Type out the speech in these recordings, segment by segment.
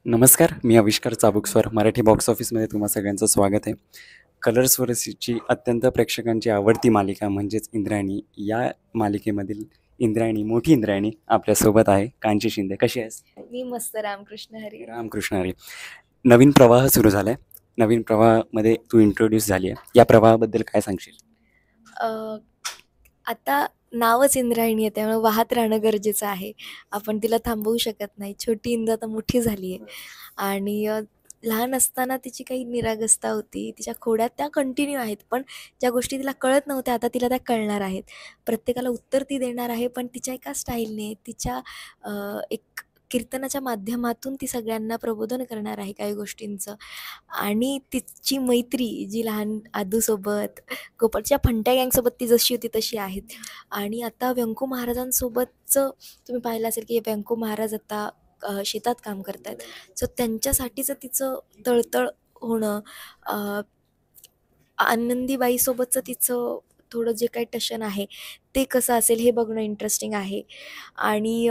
नमस्कार, मी आविष्कार चाबुकस्वर. मराठी बॉक्स ऑफिसमध्ये तुम्हा सगळ्यांचं स्वागत आहे. कलर्सवरची अत्यंत प्रेक्षकांची आवडती मालिका म्हणजेच इंद्रायणी. या मालिकेमधील इंद्रायणी, मोठी इंद्रायणी आपल्यासोबत आहे. कांची शिंदे, कशी आहेस? मी मस्त. रामकृष्ण हरी. रामकृष्ण हरी. नवीन प्रवाह सुरू झाला आहे. नवीन प्रवाहामध्ये तू इंट्रोड्यूस झाली आहे. या प्रवाहाबद्दल काय सांगशील? आता नावच इंद्रायणी आहे, त्यामुळे वाहत राहणं गरजेचं आहे. आपण तिला थांबवू शकत नाही. छोटी इंद्र आता मोठी झाली आहे आणि लहान असताना तिची काही निरागसता होती, तिच्या खोड्यात त्या कंटिन्यू आहेत. पण ज्या गोष्टी तिला कळत नव्हत्या आता तिला त्या कळणार आहेत. प्रत्येकाला उत्तर ती देणार आहे, पण तिच्या एका स्टाईलने, तिच्या एक कीर्तनाच्या माध्यमातून ती सगळ्यांना प्रबोधन करणार आहे काही गोष्टींचं. आणि तिची मैत्री जी लहान आदूसोबत, गोपाळच्या फंट्या गँगसोबत ती जशी होती तशी आहेत. आणि आता व्यंकू महाराजांसोबतचं तुम्ही पाहिलं असेल की व्यंकू महाराज आता शेतात काम करत आहेत. सो त्यांच्यासाठीचं तिचं तळतळ होणं, आनंदीबाईसोबतचं तिचं थोडं जे काही टशन आहे ते कसं असेल हे बघणं इंटरेस्टिंग आहे. आणि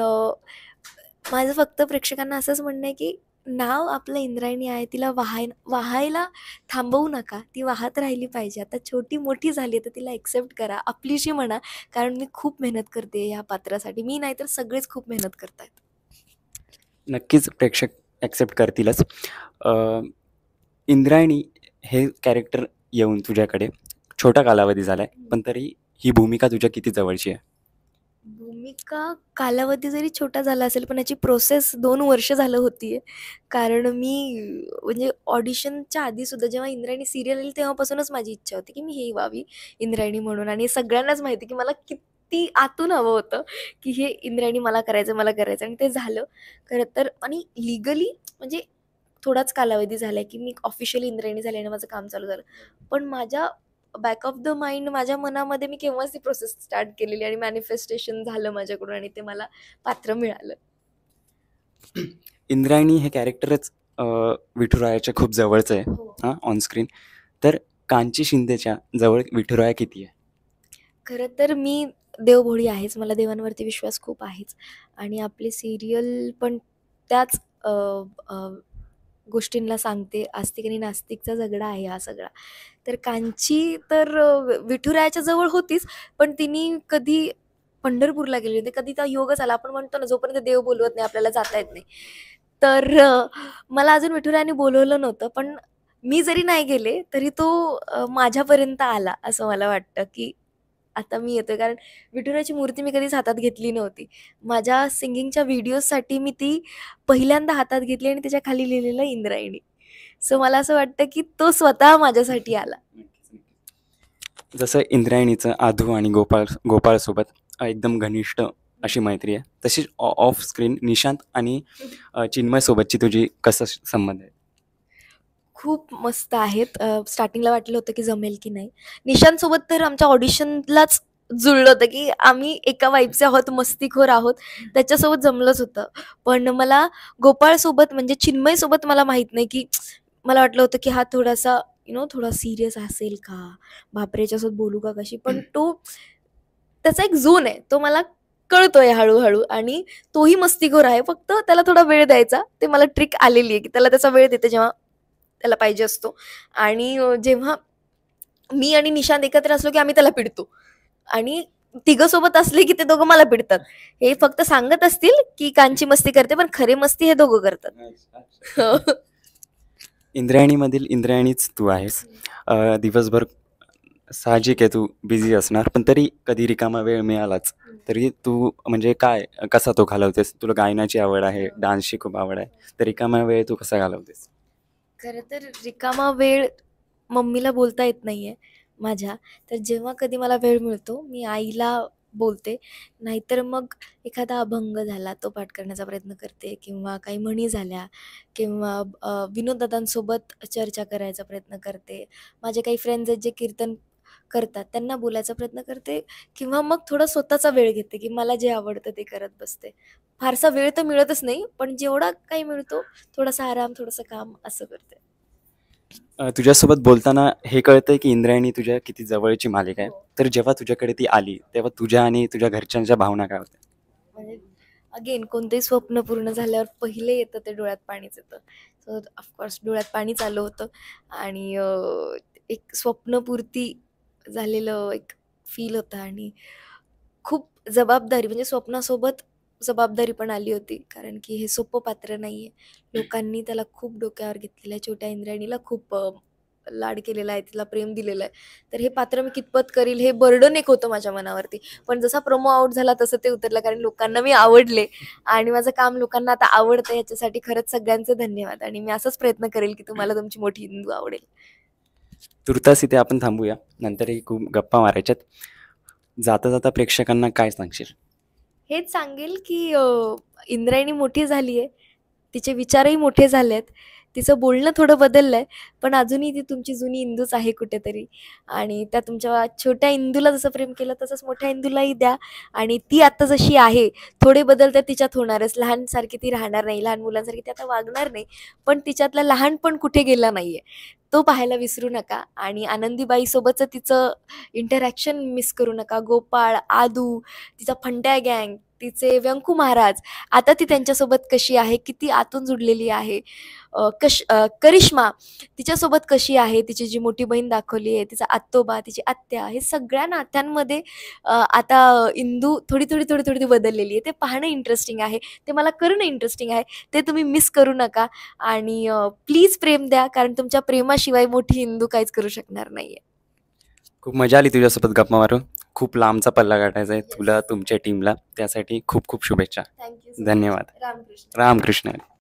माझं फक्त प्रेक्षकांना असंच म्हणणं आहे की नाव आपलं इंद्रायणी आहे, तिला वाहायला थांबवू नका, ती वाहत राहिली पाहिजे. आता छोटी मोठी झाली तर तिला एक्सेप्ट करा, आपलीशी म्हणा. कारण मी खूप मेहनत करते ह्या पात्रासाठी, मी नाही तर सगळेच खूप मेहनत करतायत. नक्कीच प्रेक्षक ॲक्सेप्ट करतीलच. इंद्रायणी हे कॅरेक्टर येऊन तुझ्याकडे छोटा कालावधी झाला आहे, पण तरी ही भूमिका तुझ्या किती जवळची आहे? भूमिका कालावधी जरी छोटा झाला असेल, पण याची प्रोसेस 2 वर्ष झालं होती आहे. कारण मी म्हणजे ऑडिशनच्या आधीसुद्धा जेव्हा इंद्रायणी सिरियल आली तेव्हापासूनच माझी इच्छा होती की मी हे व्हावी इंद्रायणी म्हणून. आणि सगळ्यांनाच माहिती की मला किती आतून हवं होतं की हे इंद्रायणी मला करायचं आणि ते झालं खरं तर. आणि लिगली म्हणजे थोडाच कालावधी झाला आहे की मी ऑफिशियली इंद्रायणी झाले आणि माझं काम चालू झालं. पण माझ्या बॅक ऑफ द माइंड, माझ्या मनामध्ये मी केव्हाच ती प्रोसेस स्टार्ट केलेली आणि मॅनिफेस्टेशन झालं माझ्याकडून आणि ते मला पात्र मिळालं. इंद्रायणी हे कॅरेक्टरच विठुरायाच्या खूप जवळचं आहे हां ऑन स्क्रीन. तर कांची शिंदेच्या जवळ विठुराया किती आहे? खरं तर मी देवभोळी आहेच, मला देवांवरती विश्वास खूप आहेच. आणि आपली सिरियल पण त्याच गोष्टींना सांगते. आस्तिक आणि नास्तिकचा झगडा आहे हा सगळा. तर कांची तर विठुरायाच्या जवळ होतीच, पण तिने कधी पंढरपूरला गेली होती, कधी त्या योगच आला. आपण म्हणतो ना, जोपर्यंत देव बोलवत नाही आपल्याला जाता येत नाही. तर मला अजून विठुरायाने बोलवलं नव्हतं, पण मी जरी नाही गेले तरी तो माझ्यापर्यंत आला असं मला वाटतं की आता मी येतोय. कारण विठुरायाची मूर्ती मी कधीच हातात घेतली नव्हती. माझ्या सिंगिंगच्या व्हिडिओजसाठी मी ती पहिल्यांदा हातात घेतली आणि त्याच्या खाली लिहिलेलं इंद्रायणी. सो मला असं वाटतं की तो स्वतः माझ्यासाठी आला. जसं इंद्रायणीचं आधू आणि गोपाळसोबत एकदम घनिष्ठ अशी मैत्री आहे, तशीच ऑफ स्क्रीन निशांत आणि चिन्मयसोबतची तुझी कसं संबंध आहे? खूप मस्त आहेत. स्टार्टिंगला वाटलं होतं की जमेल की नाही. निशांतसोबत तर आमच्या ऑडिशनलाच जुळलं होतं की आम्ही एका वाइबचे आहोत, मस्तीखोर आहोत. त्याच्यासोबत जमलंच होतं. पण मला गोपाळसोबत म्हणजे चिन्मयसोबत मला माहीत नाही की मला वाटलं होतं की हा थोडासा थोडा सीरियस असेल का? बापरे! याच्यासोबत बोलू का कशी? पण तो त्याचा एक झोन आहे. तो मला कळतोय हळू आणि तोही मस्तीखोर आहे. फक्त त्याला थोडा वेळ द्यायचा. ते मला ट्रिक आलेली आहे की त्याला त्याचा वेळ देते जेव्हा त्याला पाहिजे असतो. आणि जेव्हा मी आणि निशांत एकत्र असलो की आम्ही त्याला पिडतो आणि तिघं सोबत असले की ते दोघं मला पिडतात. हे फक्त सांगत असतील की कांची मस्ती करते, पण खरी मस्ती हे दोघं करतात. इंद्रायणीमधील इंद्रायणीच तू आहेस. दिवसभर साहजिक आहे तू बिझी असणार, पण तरी कधी रिकामा वेळ मिळालाच तरी तू म्हणजे काय कसा तो घालवतेस? तुला गायनाची आवड आहे, डान्सची खूप आवड आहे, तर रिकामा वेळ तू कसा घालवतेस? खरं तर रिकामा वेळ मम्मीला बोलता येत नाहीये माझ्या. तर जेव्हा कधी मला वेळ मिळतो मी आईला बोलते. नाहीतर मग एखादा अभंग झाला तो पाठ करण्याचा प्रयत्न करते किंवा काही म्हणी झाल्या किंवा विनोददादांसोबत चर्चा करायचा प्रयत्न करते. माझे काही फ्रेंड्स आहेत जे कीर्तन करतात त्यांना बोलायचा प्रयत्न करते किंवा मग थोडा स्वतःचा वेळ घेते की मला जे आवडतं ते करत बसते. फारसा वेळ तर मिळतच नाही, पण जेवढा काही मिळतो थोडासा आराम, थोडंसं काम असं करते. तुझ्यासोबत बोलताना हे कळतंय की इंद्रायणी तुझ्या किती जवळची मालिका आहे. हो. तर जेव्हा तुझ्याकडे ती आली तेव्हा तुझ्या आणि तुझ्या घरच्यांच्या भावना काय होत्या? म्हणजे अगेन कोणतेही स्वप्न पूर्ण झाल्यावर पहिले येतं ते डोळ्यात पाणीच येतं. सो ऑफकोर्स डोळ्यात पाणीच आलं होतं आणि एक स्वप्नपूर्ती झालेलं एक फील होतं आणि खूप जबाबदारी म्हणजे स्वप्नासोबत जबाबदारी पण आली होती. कारण की हे सोपं पात्र नाहीये. लोकांनी त्याला खूप डोक्यावर घेतलेलं आहे. छोट्या इंद्रायणीला खूप लाड केलेला आहे, तिला प्रेम दिलेलं आहे. तर हे पात्र मी कितपत करील हे बर्डन एक होतं माझ्या मनावरती. पण जसा प्रोमो आउट झाला तसं ते उतरलं कारण लोकांना मी आवडले आणि माझं काम लोकांना आता आवडतं याच्यासाठी खरंच सगळ्यांचे धन्यवाद आणि मी असाच प्रयत्न करेल की तुम्हाला तुमची मोठी इंदू आवडेल. तुर्तास इथे आपण थांबूया, नंतरही खूप गप्पा मारायच्यात. जाता जाता प्रेक्षकांना काय सांगशील? हेच सांगेल की इंद्रायणी मोठी झाली आहे. तिचे विचारही मोठे झाले आहेत. तिचं बोलणं थोडं बदललं आहे. पण अजूनही ती तुमची जुनी इंदूच आहे कुठेतरी आणि त्या तुमच्या छोट्या इंदूला जसं प्रेम केलं तसंच मोठ्या इंदूलाही द्या आणि ती आत्ता जशी आहे, थोडे बदल तर तिच्यात होणारच. लहानसारखी ती राहणार नाही, लहान मुलांसारखी ती आता वागणार नाही. पण तिच्यातलं लहानपण कुठे गेला नाही तो पाहायला विसरू नका आणि आनंदीबाईसोबतचं तिचं इंटरॅक्शन मिस करू नका. गोपाळ, आदू, तिचा फंट्या गँग, तिचे व्यंकू महाराज, आता ती त्यांच्यासोबत कशी आहे, किती आतून जुडलेली आहे. करिश्मा तिच्यासोबत कशी आहे, तिची जी मोठी बहीण दाखवली आहे, तिचा आत्तोबा, तिची आत्या, हे सगळ्या नात्यांमध्ये आता इंदू थोडी थोडी थोडी थोडी बदललेली आहे. ते पाहणं इंटरेस्टिंग आहे, ते मला करणं इंटरेस्टिंग आहे. ते तुम्ही मिस करू नका आणि प्लीज प्रेम द्या कारण तुमच्या प्रेमाशिवाय मोठी इंदू काहीच करू शकणार नाहीये. खूप मजा आली तुझ्यासोबत गप्पा मारून. खूप लांबचा पल्ला गाठायचा आहे तुला, तुमच्या टीमला. त्यासाठी खूप खूप शुभेच्छा. Thank you so much. धन्यवाद. रामकृष्ण. रामकृष्ण.